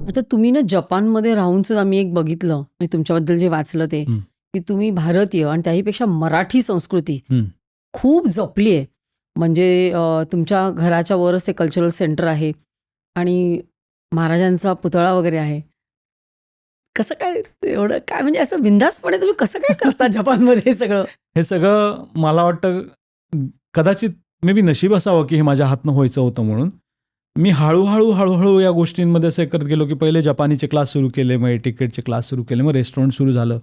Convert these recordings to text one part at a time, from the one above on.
आता तुम्ही ना जपानमध्ये राहून सुद्धा मी एक बघितलं, म्हणजे तुमच्याबद्दल जे वाचलं ते, हं. की तुम्ही भारतीय आणि त्याहीपेक्षा मराठी संस्कृती हं. खूप जपली आहे. म्हणजे तुमच्या घराच्या वरच ते कल्चरल सेंटर आहे आणि महाराजांचा पुतळा वगैरे आहे. कसं काय एवढं काय म्हणजे असं बिनधास्तपणे तुम्ही कसं काय करता जपानमध्ये हे सगळं? हे सगळं मला वाटतं कदाचित मे बी नशीब असावं की हे माझ्या हातनं व्हायचं होतं म्हणून. मी हळूहळू या गोष्टींमध्ये असं करत गेलो की पहिले जपानीचे क्लास सुरू केले, मग एटिकेटचे क्लास सुरू केले, मग रेस्टॉरंट सुरू झालं.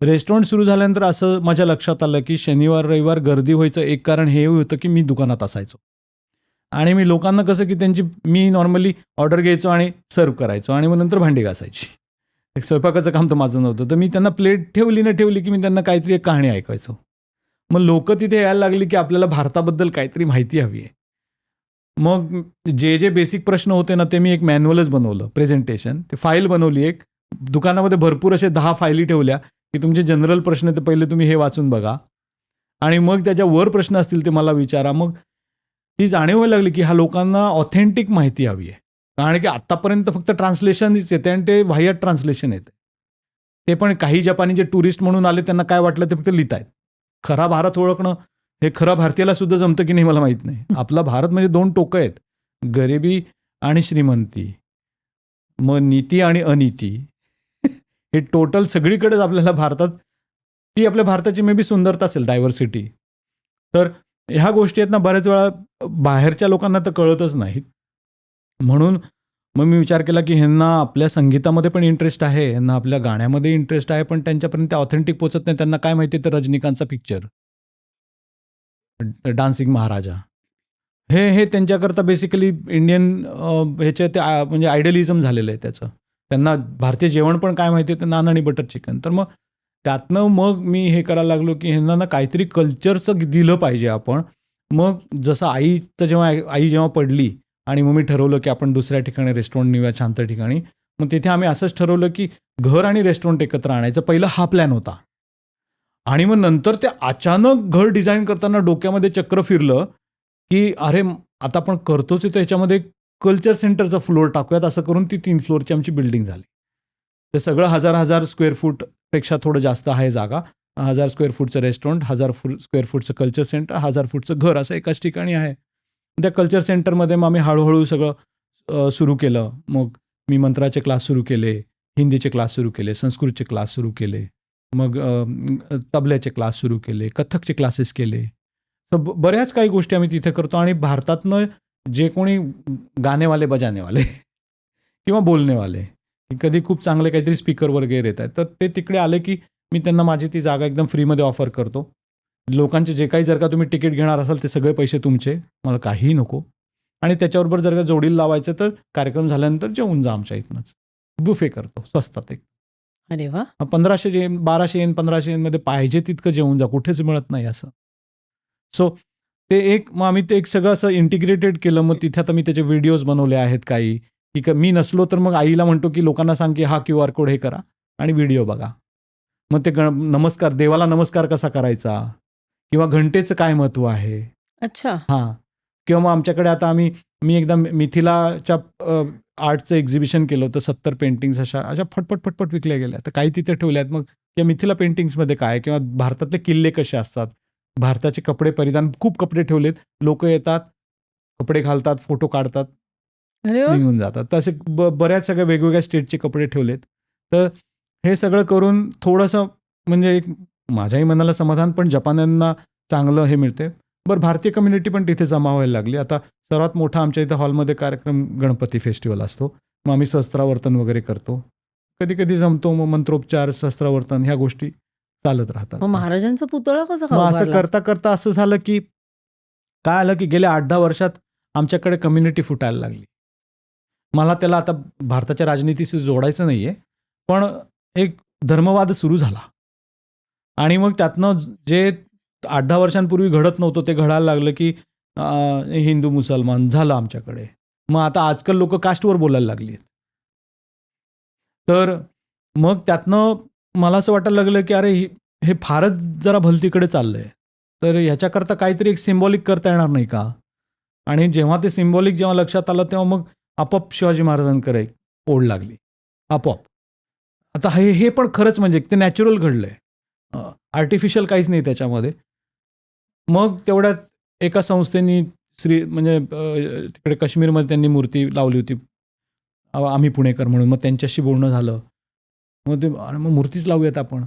रेस्टॉरंट सुरू झाल्यानंतर असं माझ्या लक्षात आलं की शनिवार, रविवार गर्दी व्हायचं एक कारण हे होतं की मी दुकानात असायचो. आणि मी लोकांना कसं की मी नॉर्मली ऑर्डर घ्यायचो आणि सर्व्ह करायचो आणि मग नंतर भांडी घासायची. एक स्वयंपाकाचं काम तर माझं नव्हतं. तर मी त्यांना प्लेट ठेवली न ठेवली की मी त्यांना काहीतरी एक कहाणी ऐकायचो. मग लोकं तिथे यायला लागली की आपल्याला भारताबद्दल काहीतरी माहिती हवी आहे. मग जे बेसिक प्रश्न होते ना ते मी एक मॅन्युअलच बनवलं, प्रेझेंटेशन. ते फाईल बनवली एक. दुकानामध्ये भरपूर असे 10 फायली ठेवल्या की तुमचे जनरल प्रश्न ते पहिले तुम्ही हे वाचून बघा आणि मग त्याच्या वर प्रश्न असतील ते मला विचारा. मग ती जाणीव व्हायला लागली की ह्या लोकांना ऑथेंटिक माहिती हवी आहे. कारण की आत्तापर्यंत फक्त ट्रान्सलेशनच येते आणि ते वाह्यात ट्रान्सलेशन येते. ते पण काही जपानी जे टुरिस्ट म्हणून आले त्यांना काय वाटलं ते फक्त लिहितायत. खरा भारत ओळखणं हे खरं भारतीयाला सुद्धा जमतं की नाही मला माहीत नाही. आपला भारत म्हणजे 2 टोकं आहेत, गरिबी आणि श्रीमंती, मग नीती आणि अनिती. हे टोटल सगळीकडेच आपल्याला भारतात ती आपल्या भारताची मे बी सुंदरता असेल, डायव्हर्सिटी. तर ह्या गोष्टी आहेत ना बऱ्याच वेळा बाहेरच्या लोकांना तर कळतच नाहीत. म्हणून मग मी विचार केला की ह्यांना आपल्या संगीतामध्ये पण इंटरेस्ट आहे, ह्यांना आपल्या गाण्यामध्ये इंटरेस्ट आहे, पण त्यांच्यापर्यंत ऑथेंटिक पोचत नाही. त्यांना काय माहिती तर रजनीकांतचा पिक्चर, डान्सिंग महाराजा. हे त्यांच्याकरता बेसिकली इंडियन ह्याच्या ते म्हणजे आयडियलिझम झालेलं आहे त्याचं. त्यांना भारतीय जेवण पण काय माहिती आहे, तर नान आणि बटर चिकन. तर मग त्यातनं मग मी हे करायला लागलो की ह्यांना ना काहीतरी कल्चरचं दिलं पाहिजे आपण. मग जसं आई जेव्हा पडली आणि मग मी ठरवलं की आपण दुसऱ्या ठिकाणी रेस्टॉरंट नेऊया शांत ठिकाणी. मग तिथे आम्ही असंच ठरवलं की घर आणि रेस्टॉरंट एकत्र आणायचं. पहिला हा प्लॅन होता. आणि मग नंतर ते अचानक घर डिझाईन करताना डोक्यामध्ये चक्र फिरलं की अरे आता आपण करतोच आहे तर ह्याच्यामध्ये कल्चर सेंटरचा फ्लोअर टाकूयात. असं करून ती 3 फ्लोअरची आमची बिल्डिंग झाली. ते सगळं 1000 स्क्वेअर फूटपेक्षा थोडं जास्त आहे जागा. 1000 स्क्वेअर फूटचं रेस्टॉरंट, 1000 स्क्वेअर फूटचं कल्चर सेंटर, 1000 फूटचं घर असं एकाच ठिकाणी आहे. त्या कल्चर सेंटरमध्ये मग आम्ही हळूहळू सगळं सुरू केलं. मग मी मंत्राचे क्लास सुरू केले, हिंदीचे क्लास सुरू केले, संस्कृतचे क्लास सुरू केले, मग तबल्याचे क्लास सुरू केले, कथ्थकचे क्लासेस केले. तर बऱ्याच काही गोष्टी आम्ही तिथे करतो. आणि भारतातनं जे कोणी गाणेवाले बजानेवाले किंवा बोलणेवाले कधी खूप चांगले काहीतरी स्पीकर वगैरे येत आहेत तर ते तिकडे आले की मी त्यांना माझी ती जागा एकदम फ्रीमध्ये ऑफर करतो. लोकांचे जे काही जर का तुम्ही तिकीट घेणार असाल ते सगळे पैसे तुमचे, मला काहीही नको. आणि त्याच्याबरोबर जर का जोडीला लावायचं तर कार्यक्रम झाल्यानंतर जेवून जा आमच्या इथनंच. बुफे करतो स्वस्तात एक. अरे वाह! 1500 येन, 1200 येन, 1500 येनमध्ये पाहिजे तितकं जेवून जा, कुठेच मिळत नाही असं. सो ते मग आम्ही ते एक सगळं असं इंटिग्रेटेड केलं. मग तिथे आता मी त्याचे व्हिडिओज बनवले आहेत काही, की मी नसलो तर मग आईला म्हणतो की लोकांना सांग की हा QR कोड हे करा आणि व्हिडिओ बघा. मग ते नमस्कार, देवाला नमस्कार कसा करायचा किंवा घंटेचं काय महत्त्व आहे. अच्छा. हां. किंवा मग आमच्याकडे आता मी एकदा मिथिलाच्या आर्टचं एक्झिबिशन केलं होतं. 70 पेंटिंग्स अशा फटफट विकल्या गेल्या. तर काही तिथे ठेवल्या आहेत. मग या मिथिला पेंटिंग्समध्ये काय किंवा भारतातले किल्ले कसे असतात, भारताचे कपडे परिधान, खूप कपडे ठेवलेत. लोकं येतात, कपडे घालतात, फोटो काढतात, अरे वाह! निघून जातात. तर असे बऱ्याच सगळ्या वेगवेगळ्या स्टेटचे कपडे ठेवलेत. तर हे सगळं करून थोडंसं म्हणजे एक माझ्याही मनाला समाधान, पण जपान्यांना चांगलं हे मिळते. बरं, भारतीय कम्युनिटी पण तिथे जमा व्हायला लागली. आता सर्वात मोठा आमच्या इथं हॉलमध्ये कार्यक्रम गणपती फेस्टिवल असतो. मग आम्ही सहस्त्रावर्तन वगैरे करतो. कधी जमतो मग मंत्रोपचार, सहस्त्रावर्तन ह्या गोष्टी चालत राहतात. मग महाराजांचा पुतळा कसा मग असं उभारला? करता असं झालं की काय आलं की गेल्या 8-10 वर्षात आमच्याकडे कम्युनिटी फुटायला लागली. मला त्याला आता भारताच्या राजनीतीशी जोडायचं नाहीये, पण एक धर्मवाद सुरू झाला. आणि मग त्यातनं जे 8-10 वर्षांपूर्वी घडत नव्हतं ते घडायला लागलं की हिंदू मुसलमान झालं आमच्याकडे. मग आता आजकाल लोक कास्टवर बोलायला लागली. तर मग त्यातनं मला असं वाटायला लागलं की अरे हे फारच जरा भलतीकडे चाललंय. तर ह्याच्याकरता काहीतरी एक सिम्बॉलिक करता येणार नाही का? आणि जेव्हा ते सिम्बॉलिक लक्षात आलं तेव्हा मग आपोआप शिवाजी महाराजांकडे ओढ लागली. आपोआप. आता हे पण खरंच म्हणजे ते नॅचरल घडलंय, आर्टिफिशियल काहीच नाही त्याच्यामध्ये. मग तेवढ्यात एका संस्थेनी म्हणजे तिकडे काश्मीरमध्ये त्यांनी मूर्ती लावली होती, आम्ही पुणेकर म्हणून. मग त्यांच्याशी बोलणं झालं. मग मग मूर्तीच लावूयात आपण.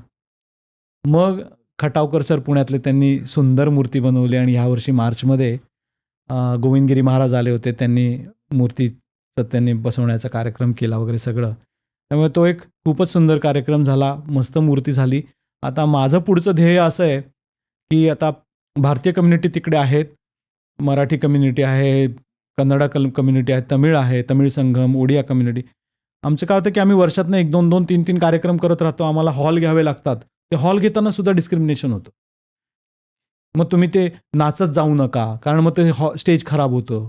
मग खटावकर सर पुण्यातले, त्यांनी सुंदर मूर्ती बनवली आणि ह्यावर्षी मार्चमध्ये गोविंदगिरी महाराज आले होते, त्यांनी मूर्तीचं त्यांनी बसवण्याचा कार्यक्रम केला वगैरे सगळं. त्यामुळे तो एक खूपच सुंदर कार्यक्रम झाला, मस्त मूर्ती झाली. आता माझं पुढचं ध्येय असं आहे की आता भारतीय कम्युनिटी तिकडे आहेत, मराठी कम्युनिटी आहे, कन्नडा कम्युनिटी आहे, तमिळ आहे, तमिळ संगम, ओडिया कम्युनिटी. आमचं काय होतं की आम्ही वर्षातनं 1-2, 2-3 कार्यक्रम करत राहतो. आम्हाला हॉल घ्यावे लागतात. ते हॉल घेताना सुद्धा डिस्क्रिमिनेशन होतं. मग तुम्ही ते नाचत जाऊ नका, कारण मग ते स्टेज खराब होतं.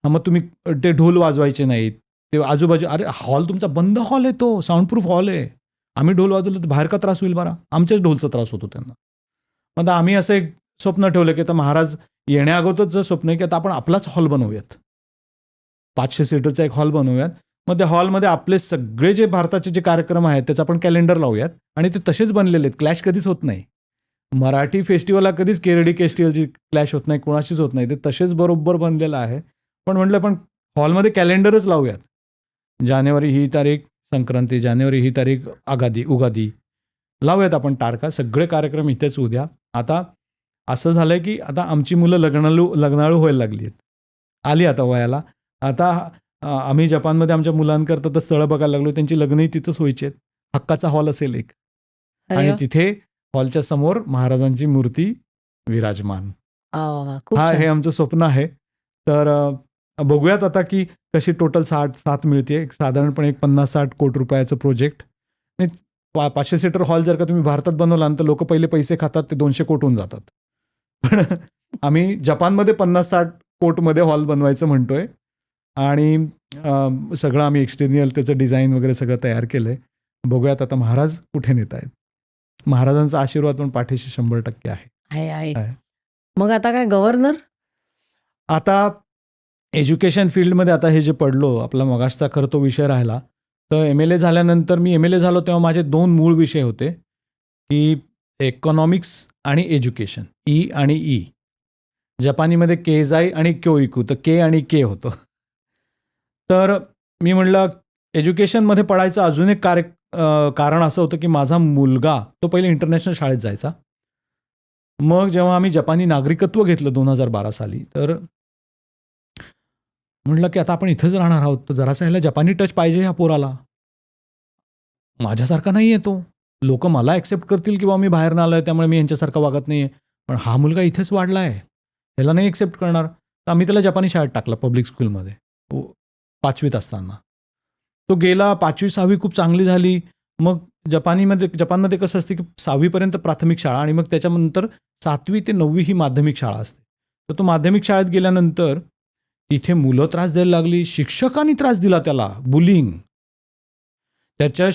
मग तुम्ही ते ढोल वाजवायचे नाहीत, ते आजूबाजू. अरे हॉल तुमचा बंद हॉल आहे, तो साऊंडप्रूफ हॉल आहे. आम्ही ढोल वाजवलं तर बाहेर का त्रास होईल बरा? आमच्याच ढोलचा त्रास होतो त्यांना. मग आम्ही असं एक स्वप्न ठेवलं की आता महाराज येण्याअगोदरच स्वप्न आहे की आता आपण आपलाच हॉल बनवूयात, 500 सीटरचा एक हॉल बनवूयात. मग त्या हॉलमध्ये आपले सगळे जे भारताचे जे कार्यक्रम आहेत त्याचं आपण कॅलेंडर लावूयात, आणि ते तसेच बनलेले आहेत, क्लॅश कधीच होत नाही. मराठी फेस्टिवलला कधीच केरडी फेस्टिवलची क्लॅश होत नाही, कोणाशीच होत नाही, ते तसेच बरोबर बनलेलं आहे. पण म्हटलं पण हॉलमध्ये कॅलेंडरच लावूयात, जानेवारी ही तारीख संक्रांती, जानेवारी ही तारीख उगादी लावूयात आपण तारखा, सगळे कार्यक्रम इथेच उद्या. आता असं झालंय की आता आमची मुलं लग्नाळू व्हायला लागली आहेत, आली आता वयाला. आता आम्ही जपानमध्ये आमच्या मुलांकरता तर स्थळं बघायला लागलो, त्यांची लग्नही तिथंच व्हायची आहेत. हक्काचा हॉल असेल एक, आणि तिथे हॉलच्या समोर महाराजांची मूर्ती विराजमान. हा हे आमचं स्वप्न आहे. तर बघूयात आता की कशी टोटल साथ मिळते. साधारणपणे 50-60 कोटी रुपयाचं प्रोजेक्ट. 500 सीटर हॉल जर का तुम्ही भारतात बनवला तर लोक पहिले पैसे खातात, ते 200 कोट होऊन जातात. पण आम्ही जपानमध्ये 50-60 कोटमध्ये हॉल बनवायचं म्हणतोय, आणि सगळं आम्ही एक्सटेरियर त्याचं डिझाईन वगैरे सगळं तयार केलंय. बघूयात आता महाराज कुठे नेत आहेत. महाराजांचा आशीर्वाद पण पाठीशी 100% आहे. मग आता काय गव्हर्नर? आता एज्युकेशन फील्डमध्ये आता हे जे पडलो, आपला मगाशचा खरं तो विषय राहिला. तर MLA झाल्यानंतर, मी MLA झालो तेव्हा माझे 2 मूळ विषय होते की इकॉनॉमिक्स आणि एज्युकेशन, ई आणि ई. जपानीमध्ये केझाई आणि क्योइकू, तर के आणि के होतं. तर मी म्हटलं एज्युकेशनमध्ये पडायचं अजून एक कारण असं होतं की माझा मुलगा तो पहिले इंटरनॅशनल शाळेत जायचा. मग जेव्हा आम्ही जपानी नागरिकत्व घेतलं 2012 साली, तर म्हटलं की आता आपण इथंच राहणार आहोत, तर जरासा ह्याला जपानी टच पाहिजे ह्या पोराला. माझ्यासारखा नाही आहे तो. लोक मला ॲक्सेप्ट करतील किंवा मी बाहेरनं आलोय त्यामुळे मी यांच्यासारखा वागत नाही आहे. पण हा मुलगा इथेच वाढला आहे, ह्याला नाही ॲक्सेप्ट करणार. तर आम्ही त्याला जपानी शाळेत टाकला, पब्लिक स्कूलमध्ये, 5वीत असताना. तो गेला, 5वी-6वी खूप चांगली झाली. मग जपानमध्ये कसं असते की 6वीपर्यंत प्राथमिक शाळा, आणि मग त्याच्यानंतर 7वी ते 9वी ही माध्यमिक शाळा असते. तर तो माध्यमिक शाळेत गेल्यानंतर तिथे मुलं त्रास द्यायला लागली, शिक्षकांनी त्रास दिला त्याला, बुलिंग. त्याच्या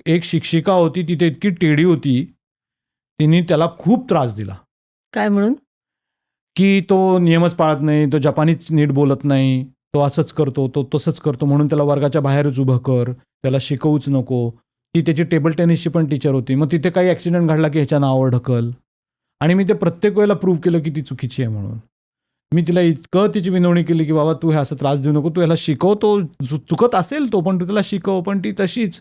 एक शिक्षिका होती तिथे, इतकी टेडी होती, तिने त्याला खूप त्रास दिला. काय म्हणून? की तो नियमच पाळत नाही, तो जपानीच नीट बोलत नाही, तो असंच करतो, तो तसंच करतो, म्हणून त्याला वर्गाच्या बाहेरच उभं कर, त्याला शिकवूच नको. ती त्याची टेबल टेनिसची पण टीचर होती. मग तिथे काही ॲक्सिडेंट घडला की ह्याच्या नावावर ढकल. आणि मी ते प्रत्येक वेळेला प्रूव्ह केलं की ती चुकीची आहे म्हणून. मी तिला इतकं तिची विनवणी केली की बाबा तू हे असं त्रास देऊ नको, तू ह्याला शिकव, तो चुकत असेल तो, पण तू त्याला शिकव. पण ती तशीच.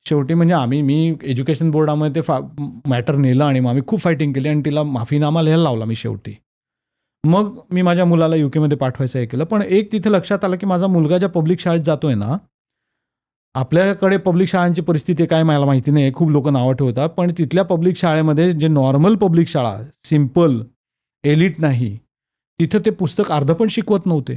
शेवटी म्हणजे मी एज्युकेशन बोर्डामध्ये ते मॅटर नेलं, आणि मग आम्ही खूप फायटिंग केली, आणि तिला माफीनामा लिहायला लावला मी शेवटी. मग मी माझ्या मुलाला UK पाठवायचं हे केलं. पण एक तिथे लक्षात आलं की माझा मुलगा ज्या पब्लिक शाळेत जातोय ना, आपल्याकडे पब्लिक शाळांची परिस्थिती काय मला माहिती नाही, खूप लोक नावं ठेवतात, पण तिथल्या पब्लिक शाळेमध्ये जे नॉर्मल पब्लिक शाळा, सिम्पल, एलिट नाही, तिथं ते पुस्तक अर्ध पण शिकवत नव्हते.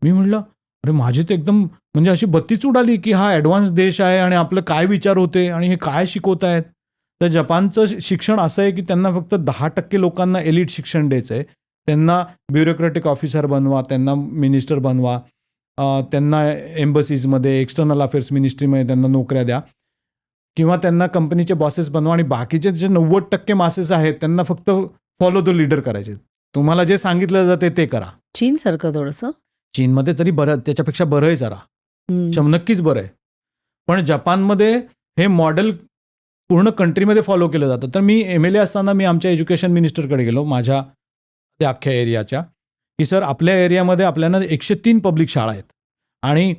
मी म्हटलं अरे माझी तर एकदम म्हणजे अशी बत्तीच उडाली की हा ॲडव्हान्स देश आहे आणि आपलं काय विचार होते आणि हे काय शिकवत आहेत. तर जपानचं शिक्षण असं आहे की त्यांना फक्त 10% लोकांना एलिट शिक्षण द्यायचं आहे. त्यांना ब्युरोक्रॅटिक ऑफिसर बनवा, त्यांना मिनिस्टर बनवा, त्यांना एम्बसीजमध्ये, एक्सटर्नल अफेअर्स मिनिस्ट्रीमध्ये त्यांना नोकऱ्या द्या, किंवा त्यांना कंपनीचे बॉसेस बनवा, आणि बाकीचे जे 90% मासेस आहेत त्यांना फक्त फॉलो द लीडर करायचे. तुम्हाला जे सांगितलं जाते ते करा. चीनसारखं थोडंसं. चीनमध्ये तरी बरं, त्याच्यापेक्षा बरं आहे जरा, नक्कीच बरं आहे. पण जपानमध्ये हे मॉडेल पूर्ण कंट्रीमध्ये फॉलो केलं जातं. तर मी MLA असताना मी आमच्या एज्युकेशन मिनिस्टरकडे गेलो, माझ्या त्या अख्ख्या एरियाच्या, की सर आपल्या एरियामध्ये आपल्याला 103 पब्लिक शाळा आहेत. आणि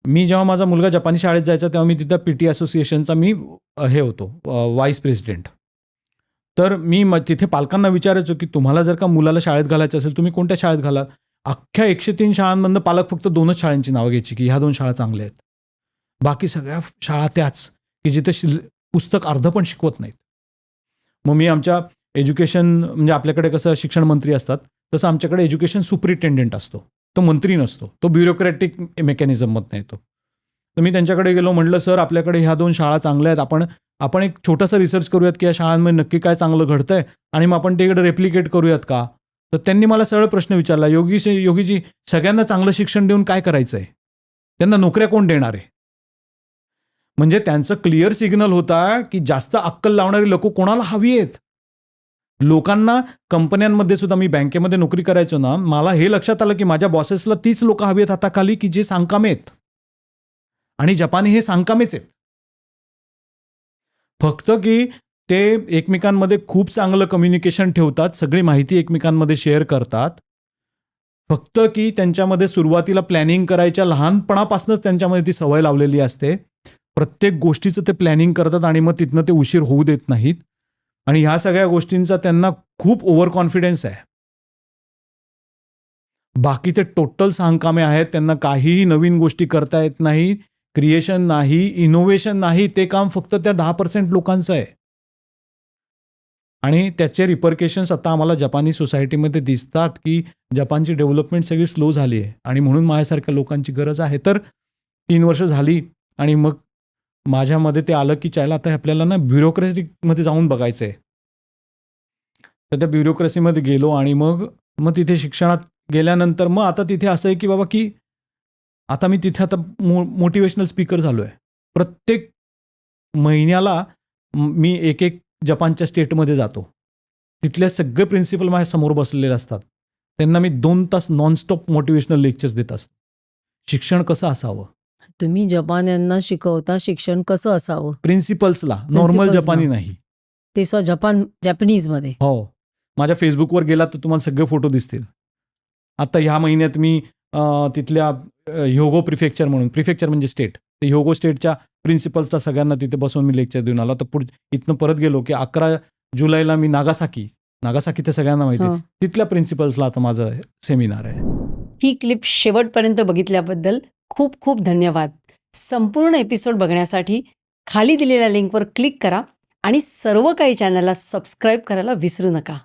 मी जेव्हा माझा मुलगा जपानी शाळेत जायचा तेव्हा मी तिथं PT असोसिएशनचा मी हे होतो, व्हाईस प्रेसिडेंट. तर मी तिथे पालकांना विचारायचो की तुम्हाला जर का मुलाला शाळेत घालायचं असेल तुम्ही कोणत्या शाळेत घाला. अख्ख्या 103 शाळांमधनं पालक फक्त 2च शाळांची नावं घ्यायची की ह्या 2 शाळा चांगल्या आहेत. बाकी सगळ्या शाळा त्याच की जिथे पुस्तक अर्धं पण शिकवत नाहीत. मग मी आमच्या एज्युकेशन, म्हणजे आपल्याकडे कसं शिक्षण मंत्री असतात तसं आमच्याकडे एज्युकेशन सुपरिटेंडेंट असतो. तो मंत्री नसतो, तो ब्युरोक्रॅटिक मेकॅनिझममधनं येतो. तर मी त्यांच्याकडे गेलो, म्हटलं सर आपल्याकडे ह्या 2 शाळा चांगल्या आहेत, आपण एक छोटासा रिसर्च करूयात की या शाळांमध्ये नक्की काय चांगलं घडतंय आणि मग आपण तिकडे रेप्लिकेट करूयात का. तर त्यांनी मला सरळ प्रश्न विचारला, योगीजी सगळ्यांना चांगलं शिक्षण देऊन काय करायचं आहे, त्यांना नोकऱ्या कोण देणार आहे. म्हणजे त्यांचं क्लिअर सिग्नल होता की जास्त अक्कल लावणारी लोक कोणाला हवी आहेत. लोकांना कंपन्यांमध्ये सुद्धा, मी बँकेमध्ये नोकरी करायचो ना, मला हे लक्षात आलं की माझ्या बॉसेसला तीच लोक हवी आहेत हाताखाली की जे सांकामे आहेत. आणि जपानी हे सांकामेच आहेत. फक्त की ते एकमेकांमध्ये खूप चांगलं कम्युनिकेशन ठेवतात, सगळी माहिती एकमेकांमध्ये शेअर करतात. फक्त की त्यांच्यामध्ये सुरुवातीला प्लॅनिंग करायच्या लहानपणापासूनच त्यांच्यामध्ये ती सवय लावलेली असते. प्रत्येक गोष्टीचं ते प्लॅनिंग करतात आणि मग तिथनं ते उशीर होऊ देत नाहीत. आणि ह्या सगळ्या गोष्टींचा त्यांना खूप ओव्हर कॉन्फिडन्स आहे. बाकी ते टोटल सांकामे आहेत, त्यांना काहीही नवीन गोष्टी करता येत नाही, क्रिएशन नाही, इनोव्हेशन नाही. ते काम फक्त त्या 10% लोकांचं आहे. आणि त्याचे रिपरकेशन्स आता आम्हाला जपानी सोसायटीमध्ये दिसतात की जपानची डेव्हलपमेंट सगळी स्लो झाली आहे आणि म्हणून माझ्यासारख्या लोकांची गरज आहे. तर 3 वर्ष झाली आणि मग माझ्यामध्ये ते आलं की चायला आता आपल्याला ना ब्युरोक्रेसीमध्ये जाऊन बघायचं आहे. तर त्या ब्युरोक्रेसीमध्ये गेलो आणि मग तिथे शिक्षणात गेल्यानंतर मग आता तिथे असं आहे की बाबा की आता मी तिथे आता मोटिवेशनल स्पीकर झालो आहे. प्रत्येक महिन्याला मी एक जपानच्या स्टेटमध्ये जातो. तिथले सगळे प्रिन्सिपल माझ्यासमोर बसलेले असतात. त्यांना मी 2 तास नॉनस्टॉप मोटिवेशनल लेक्चर्स देत असतो. शिक्षण कसं असावं. तुम्ही जपान्यांना शिकवता शिक्षण कसं असावं. प्रिन्सिपल्सला, नॉर्मल जपानी नाही. ते जॅपनीजमध्ये. हो. माझ्या फेसबुकवर गेला तर तुम्हाला सगळे फोटो दिसतील. आता ह्या महिन्यात मी तिथल्या ह्योगो प्रिफेक्चर म्हणजे स्टेट, ते ह्योगो स्टेटच्या प्रिन्सिपल्सला सगळ्यांना तिथे बसून मी लेक्चर देऊन आलो. तर इथनं परत गेलो की 11 जुलैला मी नागासाकी ते सगळ्यांना माहिती आहे, तिथल्या प्रिन्सिपल्सला आता माझं सेमिनार आहे. ही क्लिप शेवटपर्यंत बघितल्याबद्दल खूप खूप धन्यवाद. संपूर्ण एपिसोड बघण्यासाठी खाली दिलेल्या लिंकवर क्लिक करा आणि सर्व काही चॅनलला सबस्क्राईब करायला विसरू नका.